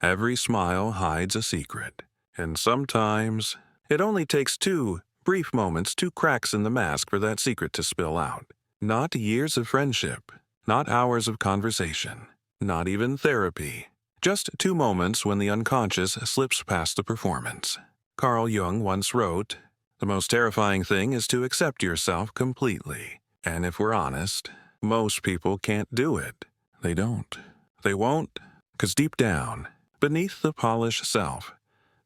Every smile hides a secret, and sometimes it only takes two brief moments, two cracks in the mask for that secret to spill out. Not years of friendship, not hours of conversation, not even therapy. Just 2 moments when the unconscious slips past the performance. Carl Jung once wrote, "The most terrifying thing is to accept yourself completely." And if we're honest, most people can't do it. They don't. They won't, because deep down, beneath the polished self,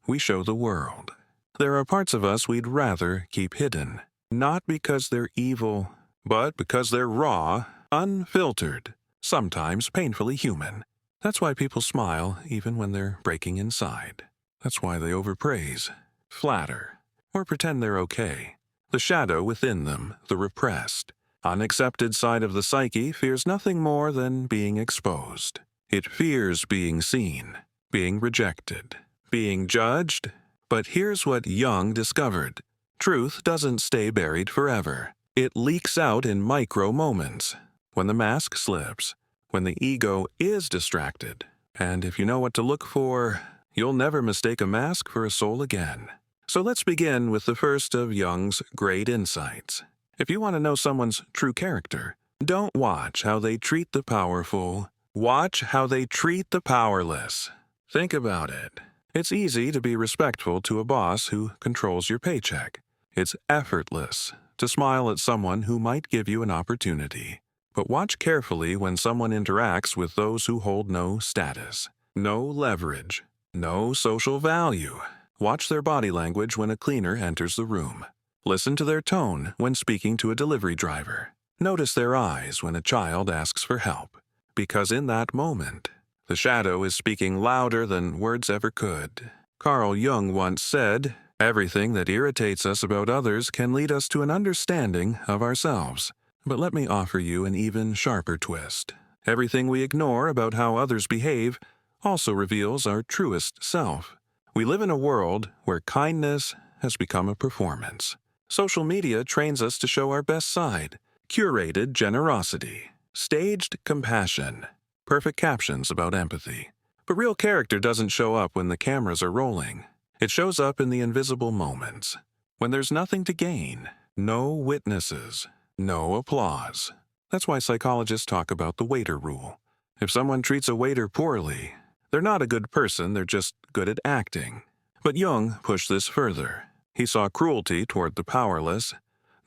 we show the world. There are parts of us we'd rather keep hidden, not because they're evil, but because they're raw, unfiltered, sometimes painfully human. That's why people smile even when they're breaking inside. That's why they overpraise, flatter, or pretend they're okay. The shadow within them, the repressed, unaccepted side of the psyche, fears nothing more than being exposed. It fears being seen, being rejected, being judged. But here's what Jung discovered. Truth doesn't stay buried forever. It leaks out in micro moments, when the mask slips, when the ego is distracted. And if you know what to look for, you'll never mistake a mask for a soul again. So let's begin with the first of Jung's great insights. If you want to know someone's true character, don't watch how they treat the powerful. Watch how they treat the powerless. Think about it. It's easy to be respectful to a boss who controls your paycheck. It's effortless to smile at someone who might give you an opportunity. But watch carefully when someone interacts with those who hold no status, no leverage, no social value. Watch their body language when a cleaner enters the room. Listen to their tone when speaking to a delivery driver. Notice their eyes when a child asks for help. Because in that moment, the shadow is speaking louder than words ever could. Carl Jung once said, "Everything that irritates us about others can lead us to an understanding of ourselves." But let me offer you an even sharper twist. Everything we ignore about how others behave also reveals our truest self. We live in a world where kindness has become a performance. Social media trains us to show our best side, curated generosity, staged compassion, perfect captions about empathy. But real character doesn't show up when the cameras are rolling. It shows up in the invisible moments, when there's nothing to gain, no witnesses, no applause. That's why psychologists talk about the waiter rule. If someone treats a waiter poorly, they're not a good person, they're just good at acting. But Jung pushed this further. He saw cruelty toward the powerless,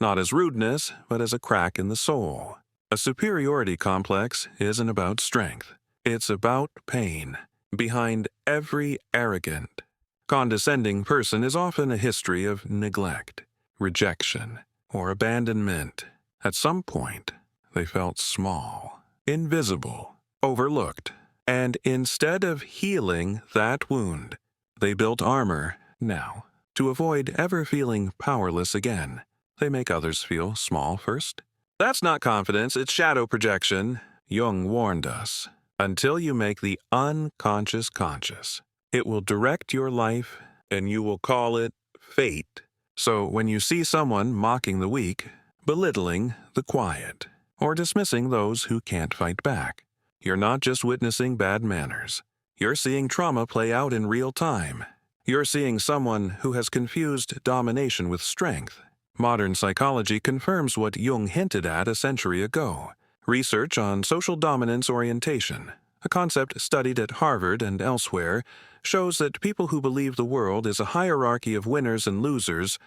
not as rudeness, but as a crack in the soul. A superiority complex isn't about strength. It's about pain. Behind every arrogant, condescending person is often a history of neglect, rejection, or abandonment. At some point, they felt small, invisible, overlooked. And instead of healing that wound, they built armor now. To avoid ever feeling powerless again, they make others feel small first. That's not confidence, it's shadow projection. Jung warned us. Until you make the unconscious conscious, it will direct your life, and you will call it fate. So when you see someone mocking the weak, belittling the quiet, or dismissing those who can't fight back, you're not just witnessing bad manners. You're seeing trauma play out in real time. You're seeing someone who has confused domination with strength. Modern psychology confirms what Jung hinted at a century ago. Research on social dominance orientation, a concept studied at Harvard and elsewhere, shows that people who believe the world is a hierarchy of winners and losers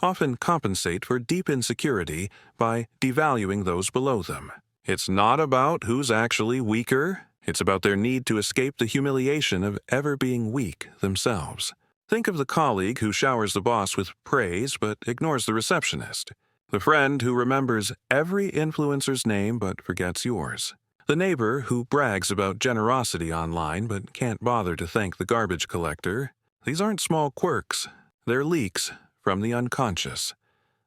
often compensate for deep insecurity by devaluing those below them. It's not about who's actually weaker. It's about their need to escape the humiliation of ever being weak themselves. Think of the colleague who showers the boss with praise but ignores the receptionist. The friend who remembers every influencer's name but forgets yours. The neighbor who brags about generosity online but can't bother to thank the garbage collector. These aren't small quirks. They're leaks from the unconscious.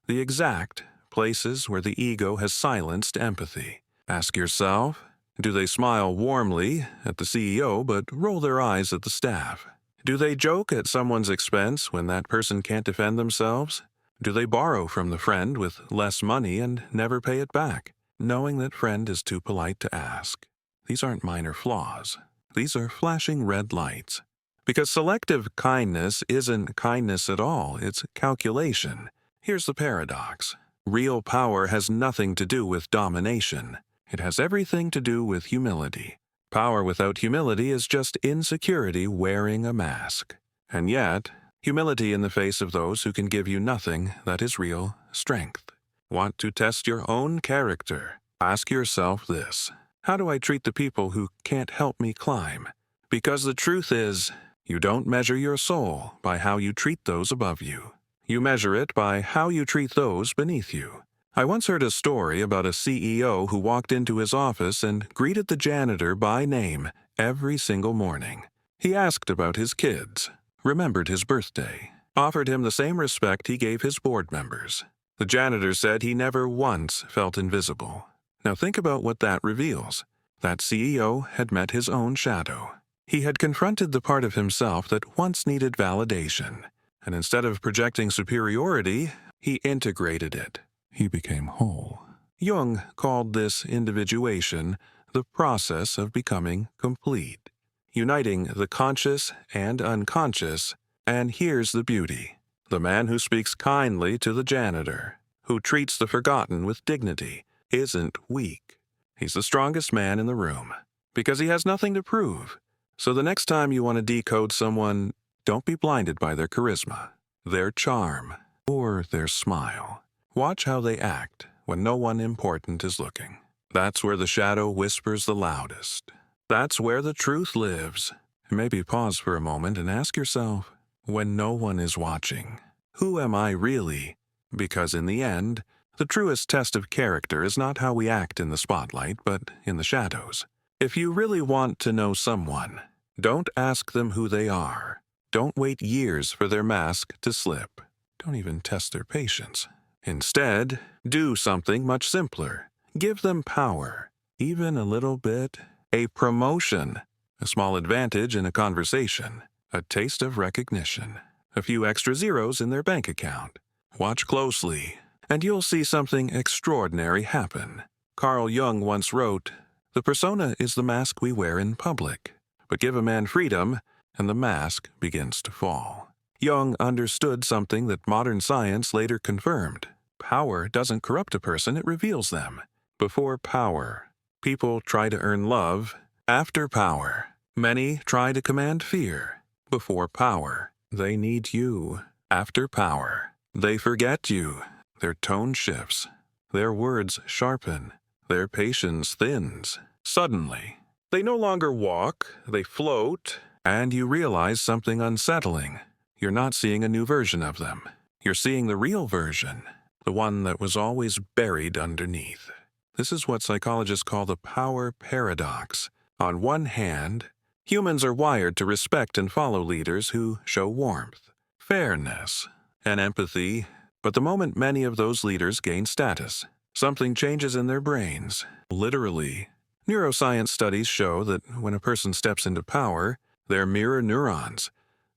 The exact places where the ego has silenced empathy. Ask yourself, do they smile warmly at the CEO but roll their eyes at the staff? Do they joke at someone's expense when that person can't defend themselves? Do they borrow from the friend with less money and never pay it back, knowing that friend is too polite to ask? These aren't minor flaws. These are flashing red lights. Because selective kindness isn't kindness at all, it's calculation. Here's the paradox. Real power has nothing to do with domination. It has everything to do with humility. Power without humility is just insecurity wearing a mask. And yet, humility in the face of those who can give you nothing, that is real strength. Want to test your own character? Ask yourself this: how do I treat the people who can't help me climb? Because the truth is, you don't measure your soul by how you treat those above you. You measure it by how you treat those beneath you. I once heard a story about a CEO who walked into his office and greeted the janitor by name every single morning. He asked about his kids, remembered his birthday, offered him the same respect he gave his board members. The janitor said he never once felt invisible. Now think about what that reveals. That CEO had met his own shadow. He had confronted the part of himself that once needed validation, and instead of projecting superiority, he integrated it. He became whole. Jung called this individuation the process of becoming complete, uniting the conscious and unconscious. And here's the beauty. The man who speaks kindly to the janitor, who treats the forgotten with dignity, isn't weak. He's the strongest man in the room, because he has nothing to prove. So the next time you want to decode someone, don't be blinded by their charisma, their charm, or their smile. Watch how they act when no one important is looking. That's where the shadow whispers the loudest. That's where the truth lives. Maybe pause for a moment and ask yourself, when no one is watching, who am I really? Because in the end, the truest test of character is not how we act in the spotlight, but in the shadows. If you really want to know someone, don't ask them who they are. Don't wait years for their mask to slip. Don't even test their patience. Instead, do something much simpler. Give them power, even a little bit, a promotion, a small advantage in a conversation, a taste of recognition, a few extra zeros in their bank account. Watch closely, and you'll see something extraordinary happen. Carl Jung once wrote, "The persona is the mask we wear in public, but give a man freedom, and the mask begins to fall." Jung understood something that modern science later confirmed. Power doesn't corrupt a person, it reveals them. Before power, people try to earn love. After power, many try to command fear. Before power, they need you. After power, they forget you. Their tone shifts. Their words sharpen. Their patience thins. Suddenly, they no longer walk, they float, and you realize something unsettling. You're not seeing a new version of them. You're seeing the real version, the one that was always buried underneath. This is what psychologists call the power paradox. On one hand, humans are wired to respect and follow leaders who show warmth, fairness, and empathy, but the moment many of those leaders gain status, something changes in their brains. Literally, neuroscience studies show that when a person steps into power, their mirror neurons,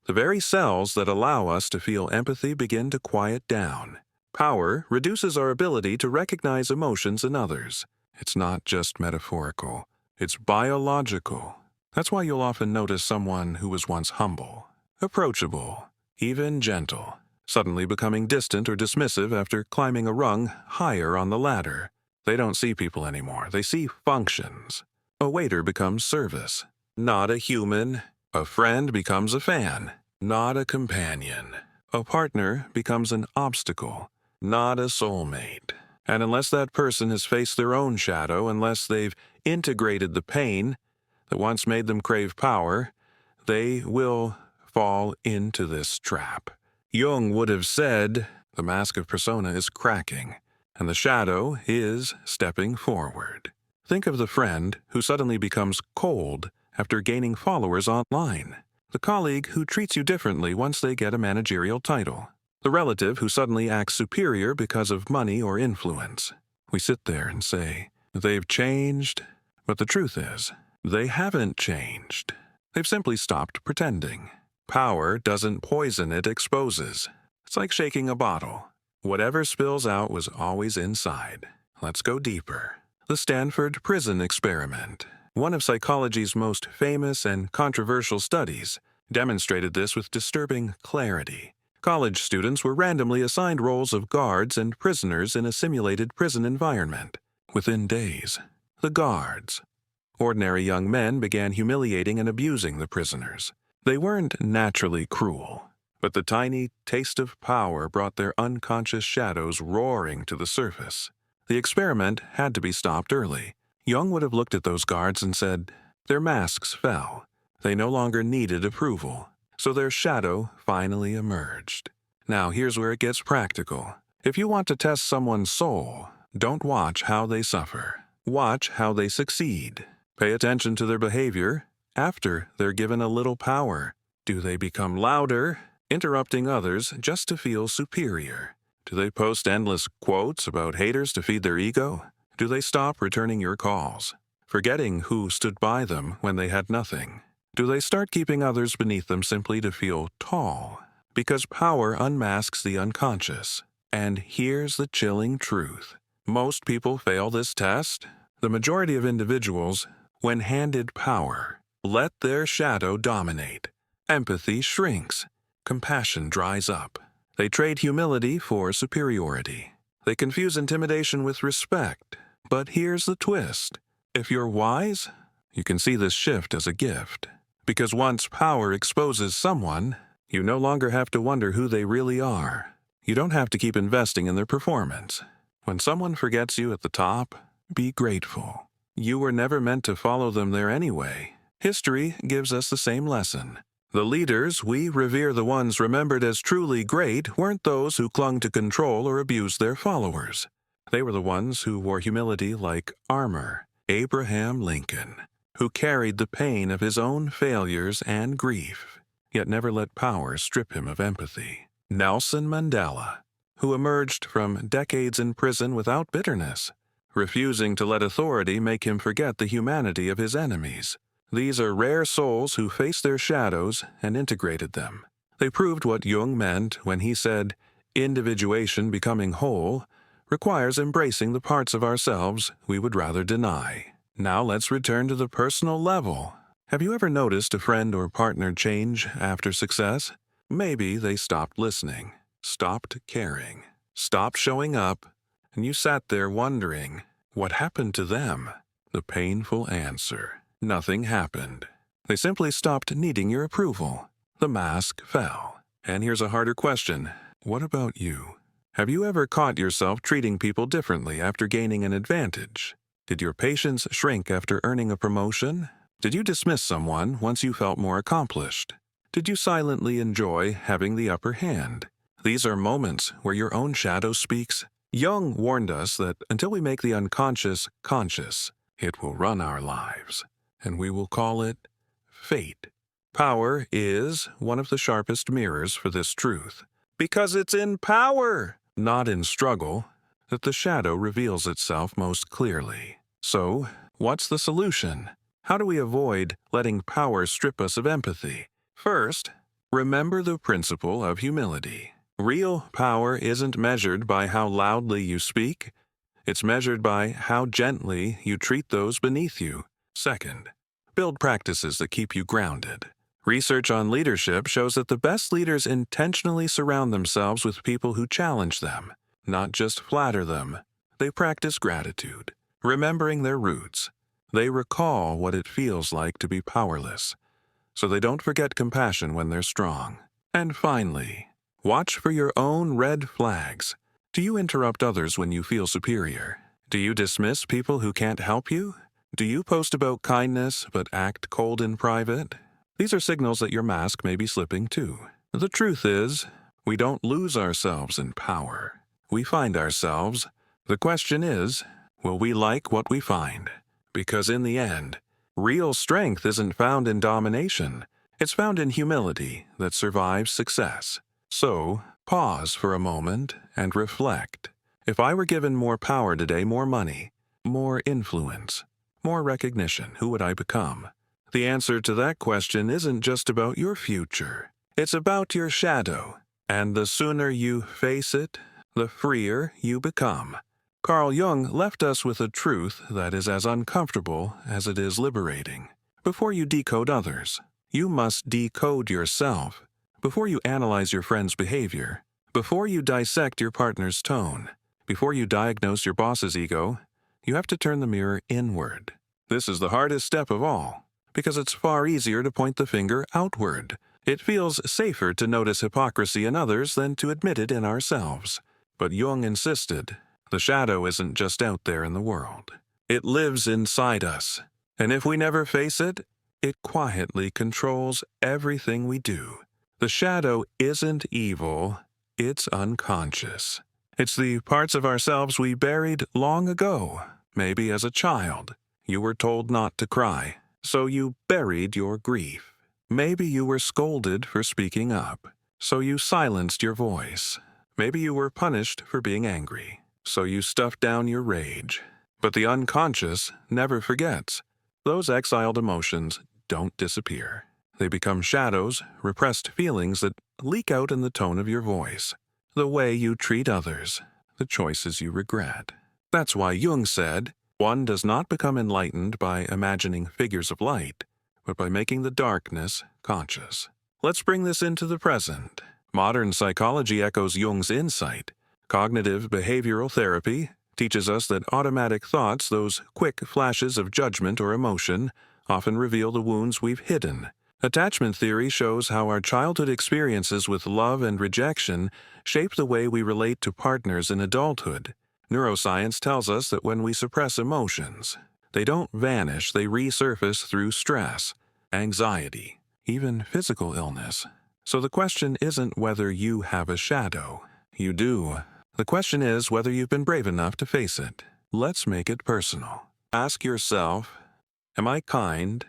the very cells that allow us to feel empathy, begin to quiet down. Power reduces our ability to recognize emotions in others. It's not just metaphorical, it's biological. That's why you'll often notice someone who was once humble, approachable, even gentle, suddenly becoming distant or dismissive after climbing a rung higher on the ladder. They don't see people anymore, they see functions. A waiter becomes service, not a human. A friend becomes a fan, not a companion. A partner becomes an obstacle, not a soulmate. And unless that person has faced their own shadow, unless they've integrated the pain that once made them crave power, they will fall into this trap. Jung would have said, the mask of persona is cracking, and the shadow is stepping forward. Think of the friend who suddenly becomes cold after gaining followers online, the colleague who treats you differently once they get a managerial title, the relative who suddenly acts superior because of money or influence. We sit there and say, they've changed, but the truth is, they haven't changed. They've simply stopped pretending. Power doesn't poison, it exposes. It's like shaking a bottle. Whatever spills out was always inside. Let's go deeper. The Stanford Prison Experiment. One of psychology's most famous and controversial studies demonstrated this with disturbing clarity. College students were randomly assigned roles of guards and prisoners in a simulated prison environment. Within days, the guards, ordinary young men, began humiliating and abusing the prisoners. They weren't naturally cruel, but the tiny taste of power brought their unconscious shadows roaring to the surface. The experiment had to be stopped early. Jung would have looked at those guards and said, their masks fell. They no longer needed approval, so their shadow finally emerged. Now here's where it gets practical. If you want to test someone's soul, don't watch how they suffer. Watch how they succeed. Pay attention to their behavior after they're given a little power. Do they become louder, interrupting others just to feel superior? Do they post endless quotes about haters to feed their ego? Do they stop returning your calls, forgetting who stood by them when they had nothing? Do they start keeping others beneath them simply to feel tall? Because power unmasks the unconscious. And here's the chilling truth. Most people fail this test. The majority of individuals, when handed power, let their shadow dominate. Empathy shrinks. Compassion dries up. They trade humility for superiority. They confuse intimidation with respect. But here's the twist. If you're wise, you can see this shift as a gift. Because once power exposes someone, you no longer have to wonder who they really are. You don't have to keep investing in their performance. When someone forgets you at the top, be grateful. You were never meant to follow them there anyway. History gives us the same lesson. The leaders we revere, the ones remembered as truly great, weren't those who clung to control or abused their followers. They were the ones who wore humility like armor. Abraham Lincoln, who carried the pain of his own failures and grief, yet never let power strip him of empathy. Nelson Mandela, who emerged from decades in prison without bitterness, refusing to let authority make him forget the humanity of his enemies. These are rare souls who faced their shadows and integrated them. They proved what Jung meant when he said, individuation, becoming whole, requires embracing the parts of ourselves we would rather deny. Now let's return to the personal level. Have you ever noticed a friend or partner change after success? Maybe they stopped listening, stopped caring, stopped showing up, and you sat there wondering, what happened to them? The painful answer: nothing happened. They simply stopped needing your approval. The mask fell. And here's a harder question. What about you? Have you ever caught yourself treating people differently after gaining an advantage? Did your patience shrink after earning a promotion? Did you dismiss someone once you felt more accomplished? Did you silently enjoy having the upper hand? These are moments where your own shadow speaks. Jung warned us that until we make the unconscious conscious, it will run our lives, and we will call it fate. Power is one of the sharpest mirrors for this truth, because it's in power, not in struggle, that the shadow reveals itself most clearly. So, what's the solution? How do we avoid letting power strip us of empathy? First, remember the principle of humility. Real power isn't measured by how loudly you speak. It's measured by how gently you treat those beneath you. Second, build practices that keep you grounded. Research on leadership shows that the best leaders intentionally surround themselves with people who challenge them, not just flatter them. They practice gratitude, remembering their roots. They recall what it feels like to be powerless, so they don't forget compassion when they're strong. And finally, watch for your own red flags. Do you interrupt others when you feel superior? Do you dismiss people who can't help you? Do you post about kindness but act cold in private? These are signals that your mask may be slipping too. The truth is, we don't lose ourselves in power. We find ourselves. The question is, will we like what we find? Because in the end, real strength isn't found in domination. It's found in humility that survives success. So, pause for a moment and reflect. If I were given more power today, more money, more influence, more recognition, who would I become? The answer to that question isn't just about your future. It's about your shadow. And the sooner you face it, the freer you become. Carl Jung left us with a truth that is as uncomfortable as it is liberating. Before you decode others, you must decode yourself. Before you analyze your friend's behavior, before you dissect your partner's tone, before you diagnose your boss's ego, you have to turn the mirror inward. This is the hardest step of all, because it's far easier to point the finger outward. It feels safer to notice hypocrisy in others than to admit it in ourselves. But Jung insisted, the shadow isn't just out there in the world. It lives inside us, and if we never face it, it quietly controls everything we do. The shadow isn't evil, it's unconscious. It's the parts of ourselves we buried long ago. Maybe as a child, you were told not to cry, so you buried your grief. Maybe you were scolded for speaking up, so you silenced your voice. Maybe you were punished for being angry, so you stuffed down your rage. But the unconscious never forgets. Those exiled emotions don't disappear. They become shadows, repressed feelings that leak out in the tone of your voice, the way you treat others, the choices you regret. That's why Jung said, one does not become enlightened by imagining figures of light, but by making the darkness conscious. Let's bring this into the present. Modern psychology echoes Jung's insight. Cognitive behavioral therapy teaches us that automatic thoughts, those quick flashes of judgment or emotion, often reveal the wounds we've hidden. Attachment theory shows how our childhood experiences with love and rejection shape the way we relate to partners in adulthood. Neuroscience tells us that when we suppress emotions, they don't vanish, they resurface through stress, anxiety, even physical illness. So the question isn't whether you have a shadow. You do. The question is whether you've been brave enough to face it. Let's make it personal. Ask yourself, am I kind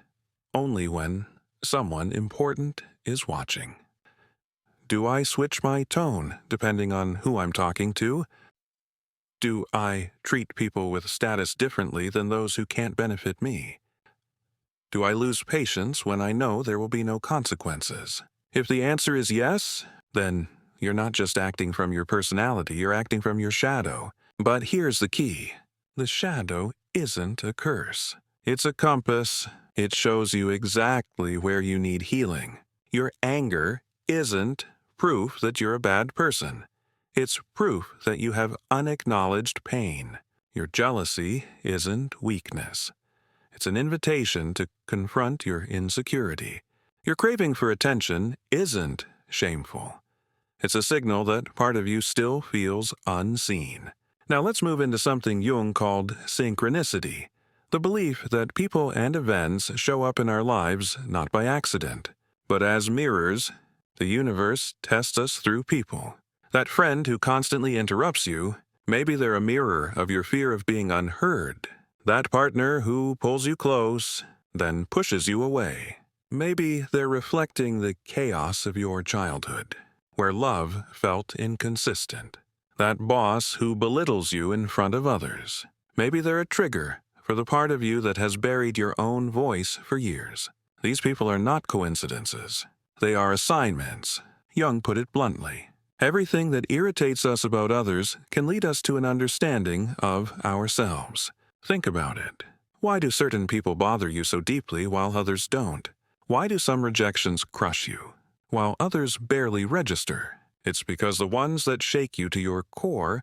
only when someone important is watching? Do I switch my tone depending on who I'm talking to? Do I treat people with status differently than those who can't benefit me? Do I lose patience when I know there will be no consequences? If the answer is yes, then you're not just acting from your personality, you're acting from your shadow. But here's the key. The shadow isn't a curse. It's a compass. It shows you exactly where you need healing. Your anger isn't proof that you're a bad person. It's proof that you have unacknowledged pain. Your jealousy isn't weakness. It's an invitation to confront your insecurity. Your craving for attention isn't shameful. It's a signal that part of you still feels unseen. Now let's move into something Jung called synchronicity, the belief that people and events show up in our lives not by accident, but as mirrors. The universe tests us through people. That friend who constantly interrupts you, maybe they're a mirror of your fear of being unheard. That partner who pulls you close, then pushes you away. Maybe they're reflecting the chaos of your childhood, where love felt inconsistent. That boss who belittles you in front of others. Maybe they're a trigger for the part of you that has buried your own voice for years. These people are not coincidences. They are assignments. Jung put it bluntly. Everything that irritates us about others can lead us to an understanding of ourselves. Think about it. Why do certain people bother you so deeply while others don't? Why do some rejections crush you, while others barely register? It's because the ones that shake you to your core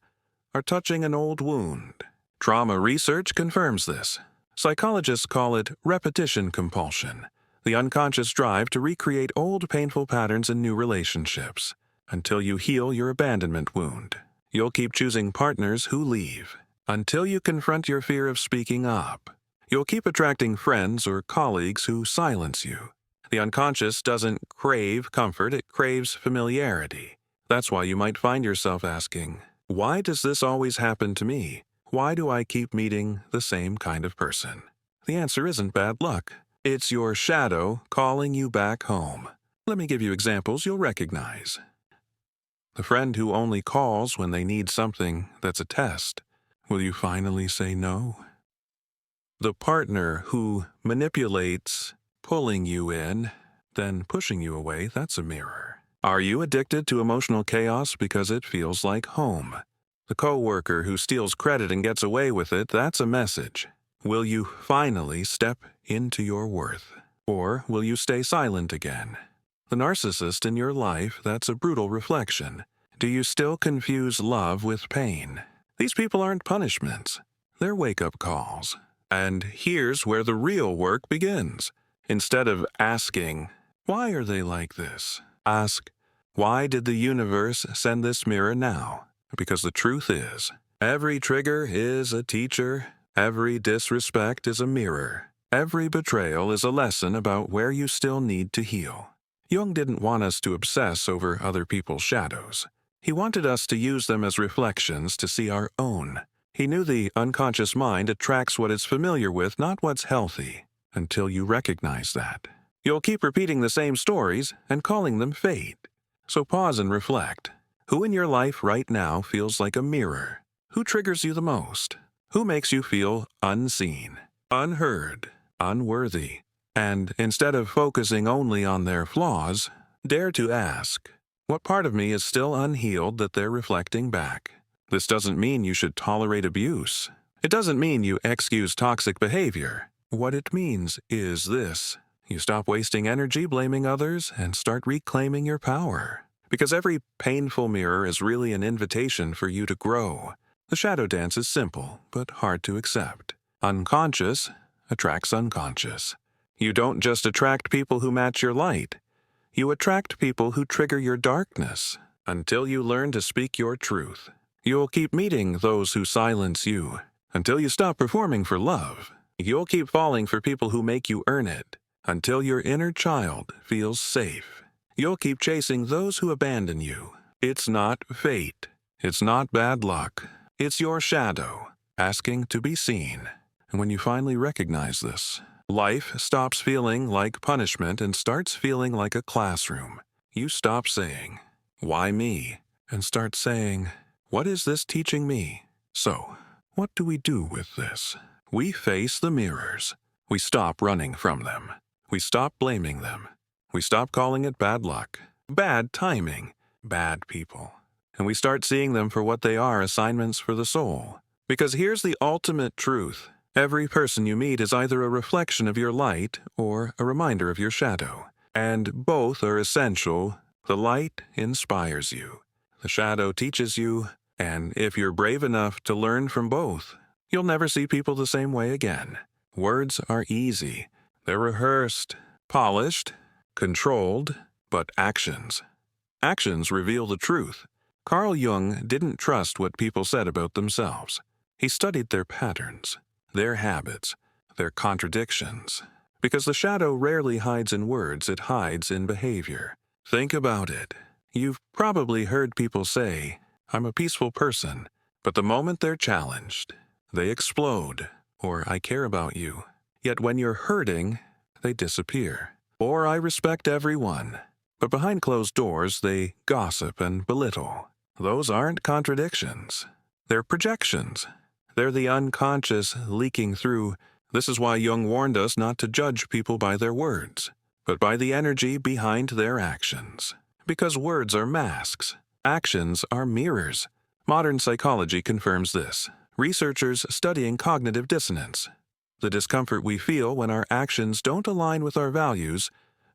are touching an old wound. Trauma research confirms this. Psychologists call it repetition compulsion, the unconscious drive to recreate old painful patterns in new relationships. Until you heal your abandonment wound, you'll keep choosing partners who leave. Until you confront your fear of speaking up, you'll keep attracting friends or colleagues who silence you. The unconscious doesn't crave comfort, it craves familiarity. That's why you might find yourself asking, why does this always happen to me? Why do I keep meeting the same kind of person? The answer isn't bad luck. It's your shadow calling you back home. Let me give you examples you'll recognize. The friend who only calls when they need something that's a test. Will you finally say no? The partner who manipulates, pulling you in, then pushing you away, that's a mirror. Are you addicted to emotional chaos because it feels like home? The coworker who steals credit and gets away with it, that's a message. Will you finally step into your worth? Or will you stay silent again? The narcissist in your life, that's a brutal reflection. Do you still confuse love with pain? These people aren't punishments. They're wake-up calls. And here's where the real work begins. Instead of asking, why are they like this? Ask, why did the universe send this mirror now? Because the truth is, every trigger is a teacher. Every disrespect is a mirror. Every betrayal is a lesson about where you still need to heal. Jung didn't want us to obsess over other people's shadows. He wanted us to use them as reflections to see our own. He knew the unconscious mind attracts what it's familiar with, not what's healthy. Until you recognize that, you'll keep repeating the same stories and calling them fate. So pause and reflect. Who in your life right now feels like a mirror? Who triggers you the most? Who makes you feel unseen, unheard, unworthy? And instead of focusing only on their flaws, dare to ask, what part of me is still unhealed that they're reflecting back? This doesn't mean you should tolerate abuse. It doesn't mean you excuse toxic behavior. What it means is this. You stop wasting energy blaming others and start reclaiming your power. Because every painful mirror is really an invitation for you to grow. The shadow dance is simple, but hard to accept. Unconscious attracts unconscious. You don't just attract people who match your light. You attract people who trigger your darkness. Until you learn to speak your truth, you'll keep meeting those who silence you. Until you stop performing for love, you'll keep falling for people who make you earn it. Until your inner child feels safe, you'll keep chasing those who abandon you. It's not fate. It's not bad luck. It's your shadow, asking to be seen. And when you finally recognize this, life stops feeling like punishment and starts feeling like a classroom. You stop saying, why me? And start saying, what is this teaching me? So, what do we do with this? We face the mirrors. We stop running from them. We stop blaming them. We stop calling it bad luck, bad timing, bad people. And we start seeing them for what they are, assignments for the soul. Because here's the ultimate truth. Every person you meet is either a reflection of your light or a reminder of your shadow. And both are essential. The light inspires you. The shadow teaches you. And if you're brave enough to learn from both, you'll never see people the same way again. Words are easy. They're rehearsed, polished, controlled, but actions. Actions reveal the truth. Carl Jung didn't trust what people said about themselves. He studied their patterns, their habits, their contradictions. Because the shadow rarely hides in words, it hides in behavior. Think about it. You've probably heard people say, I'm a peaceful person, but the moment they're challenged, they explode, or I care about you. Yet when you're hurting, they disappear. Or I respect everyone. But behind closed doors, they gossip and belittle. Those aren't contradictions. They're projections. They're the unconscious leaking through. This is why Jung warned us not to judge people by their words, but by the energy behind their actions. Because words are masks. Actions are mirrors. Modern psychology confirms this. Researchers studying cognitive dissonance, the discomfort we feel when our actions don't align with our values,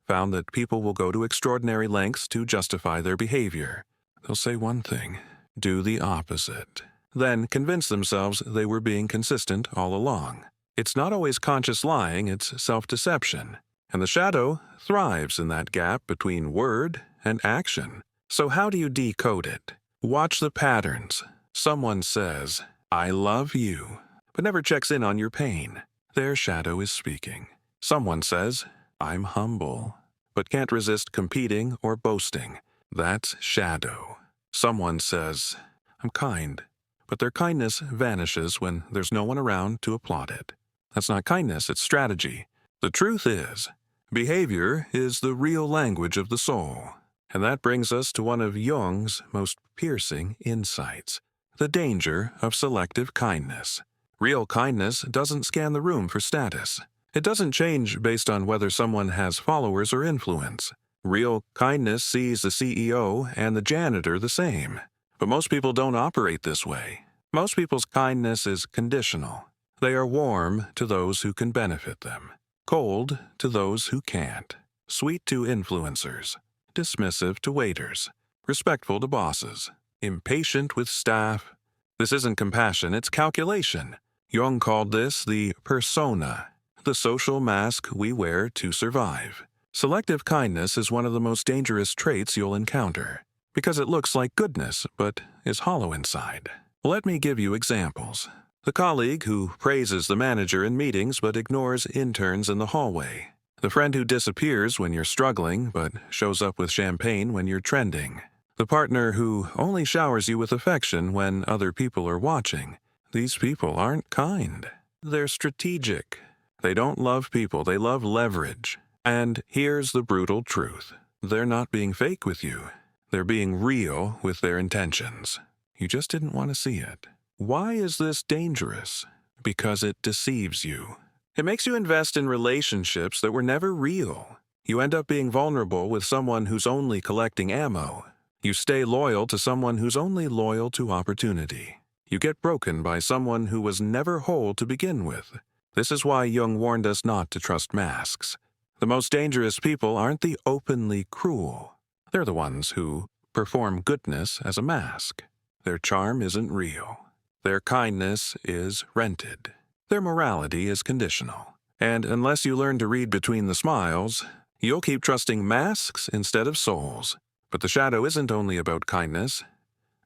found that people will go to extraordinary lengths to justify their behavior. They'll say one thing, do the opposite, then convince themselves they were being consistent all along. It's not always conscious lying, it's self-deception. And the shadow thrives in that gap between word and action. So how do you decode it? Watch the patterns. Someone says, I love you, but never checks in on your pain. Their shadow is speaking. Someone says, I'm humble, but can't resist competing or boasting. That's shadow. Someone says, I'm kind, but their kindness vanishes when there's no one around to applaud it. That's not kindness, it's strategy. The truth is, behavior is the real language of the soul. And that brings us to one of Jung's most piercing insights, the danger of selective kindness. Real kindness doesn't scan the room for status. It doesn't change based on whether someone has followers or influence. Real kindness sees the CEO and the janitor the same. But most people don't operate this way. Most people's kindness is conditional. They are warm to those who can benefit them, cold to those who can't, sweet to influencers, dismissive to waiters, respectful to bosses, impatient with staff. This isn't compassion, it's calculation. Jung called this the persona, the social mask we wear to survive. Selective kindness is one of the most dangerous traits you'll encounter, because it looks like goodness but is hollow inside. Let me give you examples. The colleague who praises the manager in meetings but ignores interns in the hallway. The friend who disappears when you're struggling but shows up with champagne when you're trending. The partner who only showers you with affection when other people are watching. These people aren't kind. They're strategic. They don't love people, they love leverage. And here's the brutal truth. They're not being fake with you. They're being real with their intentions. You just didn't want to see it. Why is this dangerous? Because it deceives you. It makes you invest in relationships that were never real. You end up being vulnerable with someone who's only collecting ammo. You stay loyal to someone who's only loyal to opportunity. You get broken by someone who was never whole to begin with. This is why Jung warned us not to trust masks. The most dangerous people aren't the openly cruel. They're the ones who perform goodness as a mask. Their charm isn't real. Their kindness is rented. Their morality is conditional. And unless you learn to read between the smiles, you'll keep trusting masks instead of souls. But the shadow isn't only about kindness.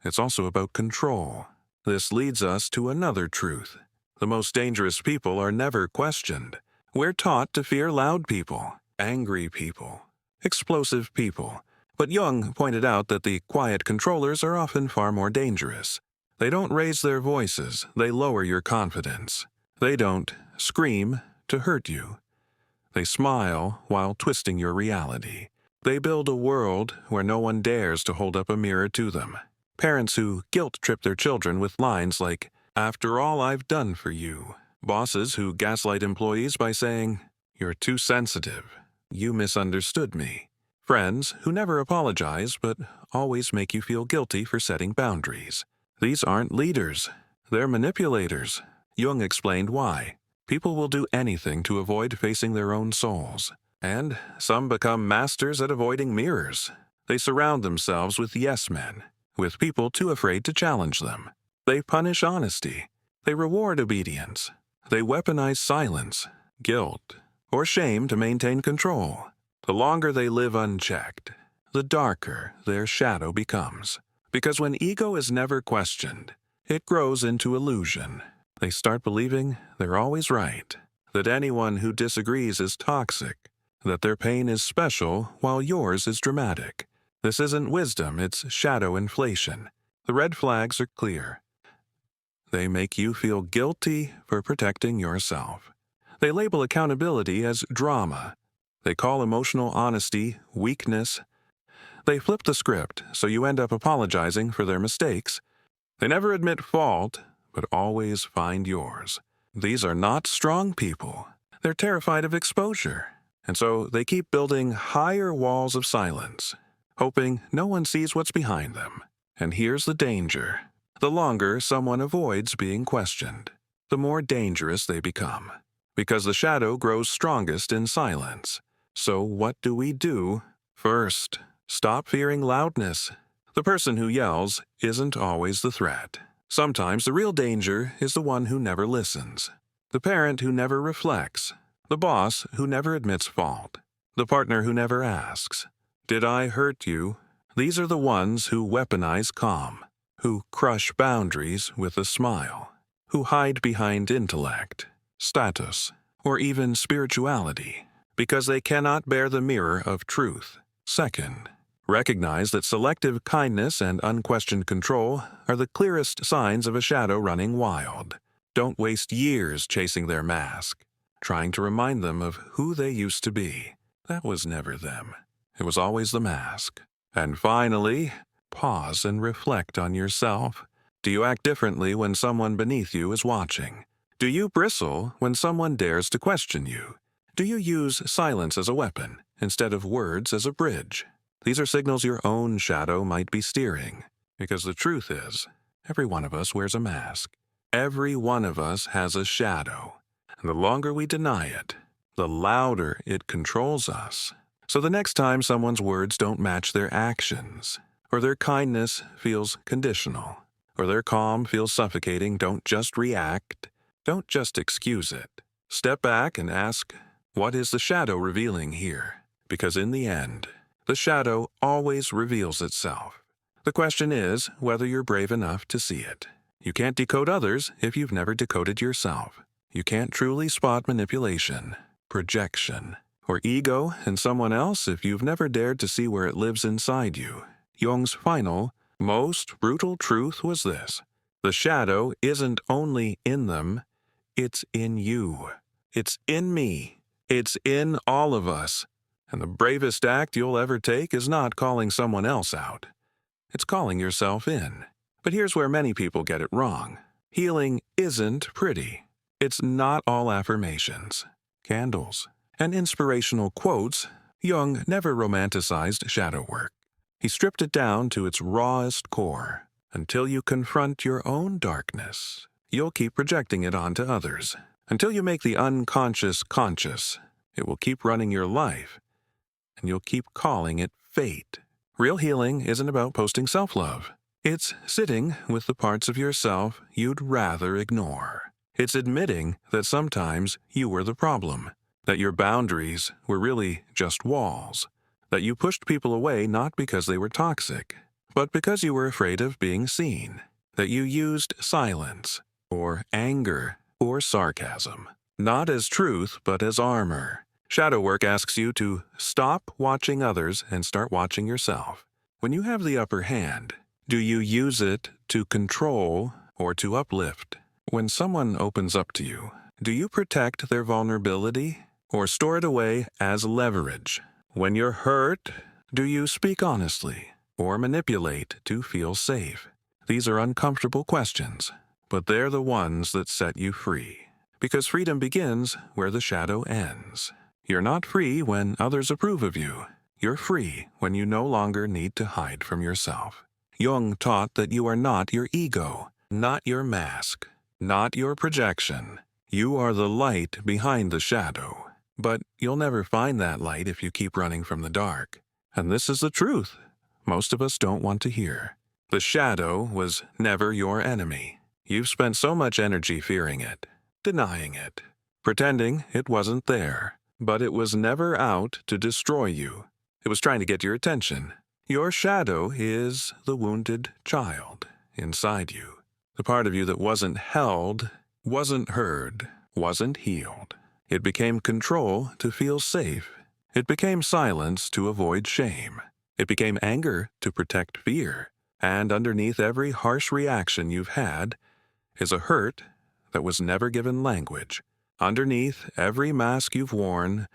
It's also about control. This leads us to another truth. The most dangerous people are never questioned. We're taught to fear loud people, angry people, explosive people. But Jung pointed out that the quiet controllers are often far more dangerous. They don't raise their voices, they lower your confidence. They don't scream to hurt you. They smile while twisting your reality. They build a world where no one dares to hold up a mirror to them. Parents who guilt-trip their children with lines like, "After all I've done for you." Bosses who gaslight employees by saying, "You're too sensitive. You misunderstood me." Friends who never apologize but always make you feel guilty for setting boundaries. These aren't leaders. They're manipulators. Jung explained why. People will do anything to avoid facing their own souls. And some become masters at avoiding mirrors. They surround themselves with yes men, with people too afraid to challenge them. They punish honesty. They reward obedience. They weaponize silence, guilt, or shame to maintain control. The longer they live unchecked, the darker their shadow becomes. Because when ego is never questioned, it grows into illusion. They start believing they're always right, that anyone who disagrees is toxic, that their pain is special while yours is dramatic. This isn't wisdom, it's shadow inflation. The red flags are clear. They make you feel guilty for protecting yourself. They label accountability as drama. They call emotional honesty weakness. They flip the script so you end up apologizing for their mistakes. They never admit fault, but always find yours. These are not strong people. They're terrified of exposure. And so they keep building higher walls of silence, hoping no one sees what's behind them. And here's the danger. The longer someone avoids being questioned, the more dangerous they become. Because the shadow grows strongest in silence. So what do we do? First, stop fearing loudness. The person who yells isn't always the threat. Sometimes the real danger is the one who never listens. The parent who never reflects. The boss who never admits fault. The partner who never asks, "Did I hurt you?" These are the ones who weaponize calm, who crush boundaries with a smile, who hide behind intellect, status, or even spirituality, because they cannot bear the mirror of truth. Second, recognize that selective kindness and unquestioned control are the clearest signs of a shadow running wild. Don't waste years chasing their mask, trying to remind them of who they used to be. That was never them. It was always the mask. And finally, pause and reflect on yourself. Do you act differently when someone beneath you is watching? Do you bristle when someone dares to question you? Do you use silence as a weapon instead of words as a bridge? These are signals your own shadow might be steering. Because the truth is, every one of us wears a mask. Every one of us has a shadow. And the longer we deny it, the louder it controls us. So the next time someone's words don't match their actions, or their kindness feels conditional, or their calm feels suffocating, don't just react. Don't just excuse it. Step back and ask, what is the shadow revealing here? Because in the end, the shadow always reveals itself. The question is whether you're brave enough to see it. You can't decode others if you've never decoded yourself. You can't truly spot manipulation, projection, or ego in someone else if you've never dared to see where it lives inside you. Jung's final, most brutal truth was this: the shadow isn't only in them, it's in you. It's in me. It's in all of us. And the bravest act you'll ever take is not calling someone else out. It's calling yourself in. But here's where many people get it wrong. Healing isn't pretty. It's not all affirmations, candles, and inspirational quotes. Jung never romanticized shadow work. He stripped it down to its rawest core. Until you confront your own darkness, you'll keep projecting it onto others. Until you make the unconscious conscious, it will keep running your life, and you'll keep calling it fate. Real healing isn't about posting self-love. It's sitting with the parts of yourself you'd rather ignore. It's admitting that sometimes you were the problem, that your boundaries were really just walls, that you pushed people away not because they were toxic, but because you were afraid of being seen, that you used silence, or anger, or sarcasm, not as truth but as armor. Shadow work asks you to stop watching others and start watching yourself. When you have the upper hand, do you use it to control or to uplift? When someone opens up to you, do you protect their vulnerability or store it away as leverage? When you're hurt, do you speak honestly or manipulate to feel safe? These are uncomfortable questions, but they're the ones that set you free. Because freedom begins where the shadow ends. You're not free when others approve of you. You're free when you no longer need to hide from yourself. Jung taught that you are not your ego, not your mask, not your projection. You are the light behind the shadow. But you'll never find that light if you keep running from the dark. And this is the truth most of us don't want to hear. The shadow was never your enemy. You've spent so much energy fearing it, denying it, pretending it wasn't there. But it was never out to destroy you. It was trying to get your attention. Your shadow is the wounded child inside you. The part of you that wasn't held, wasn't heard, wasn't healed. It became control to feel safe. It became silence to avoid shame. It became anger to protect fear. And underneath every harsh reaction you've had is a hurt that was never given language. Underneath every mask you've worn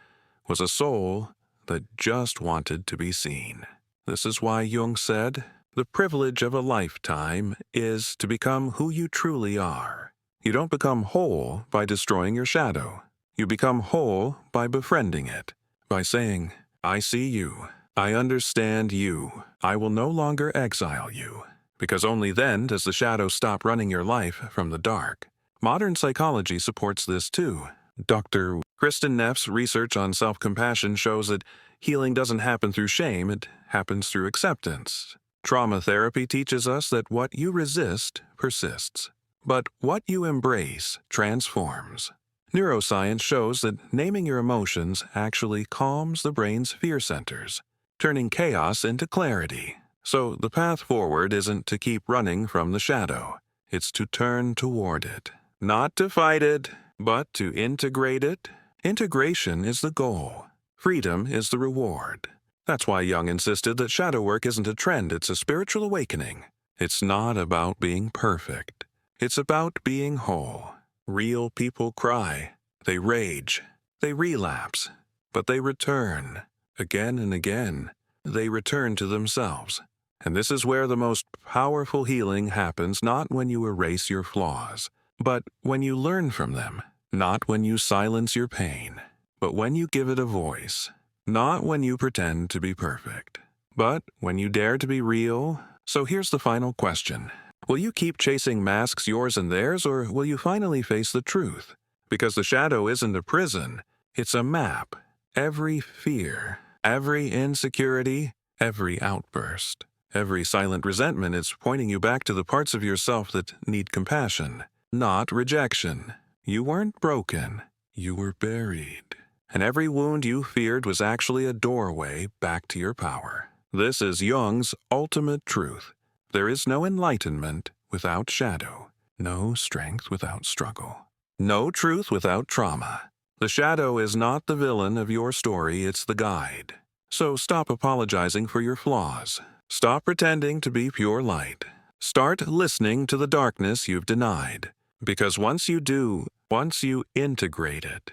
was a soul that just wanted to be seen. This is why Jung said, the privilege of a lifetime is to become who you truly are. You don't become whole by destroying your shadow. You become whole by befriending it, by saying, I see you, I understand you, I will no longer exile you. Because only then does the shadow stop running your life from the dark. Modern psychology supports this too. Dr. Kristen Neff's research on self-compassion shows that healing doesn't happen through shame, it happens through acceptance. Trauma therapy teaches us that what you resist persists, but what you embrace transforms. Neuroscience shows that naming your emotions actually calms the brain's fear centers, turning chaos into clarity. So the path forward isn't to keep running from the shadow, it's to turn toward it. Not to fight it, but to integrate it. Integration is the goal. Freedom is the reward. That's why Jung insisted that shadow work isn't a trend, it's a spiritual awakening. It's not about being perfect. It's about being whole. Real people cry. They rage. They relapse. But they return. Again and again. They return to themselves. And this is where the most powerful healing happens, not when you erase your flaws, but when you learn from them. Not when you silence your pain, but when you give it a voice. Not when you pretend to be perfect, but when you dare to be real, So here's the final question. Will you keep chasing masks, yours and theirs, or will you finally face the truth? Because the shadow isn't a prison, it's a map. Every fear, every insecurity, every outburst, every silent resentment is pointing you back to the parts of yourself that need compassion, not rejection. You weren't broken, you were buried. And every wound you feared was actually a doorway back to your power. This is Jung's ultimate truth. There is no enlightenment without shadow, no strength without struggle, no truth without trauma. The shadow is not the villain of your story, it's the guide. So stop apologizing for your flaws. Stop pretending to be pure light. Start listening to the darkness you've denied. Because once you do, once you integrate it,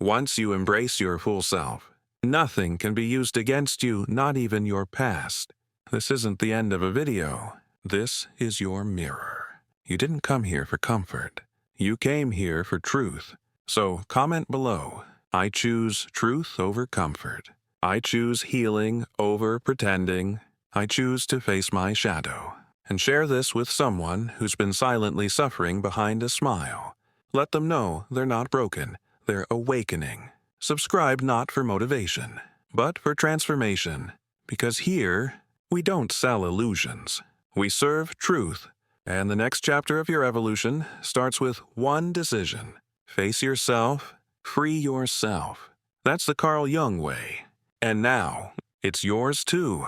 once you embrace your full self, nothing can be used against you, not even your past. This isn't the end of a video. This is your mirror. You didn't come here for comfort. You came here for truth. So comment below. I choose truth over comfort. I choose healing over pretending. I choose to face my shadow. And share this with someone who's been silently suffering behind a smile. Let them know they're not broken. They're awakening. Subscribe not for motivation, but for transformation. Because here, we don't sell illusions. We serve truth. And the next chapter of your evolution starts with one decision. Face yourself, free yourself. That's the Carl Jung way. And now, it's yours too.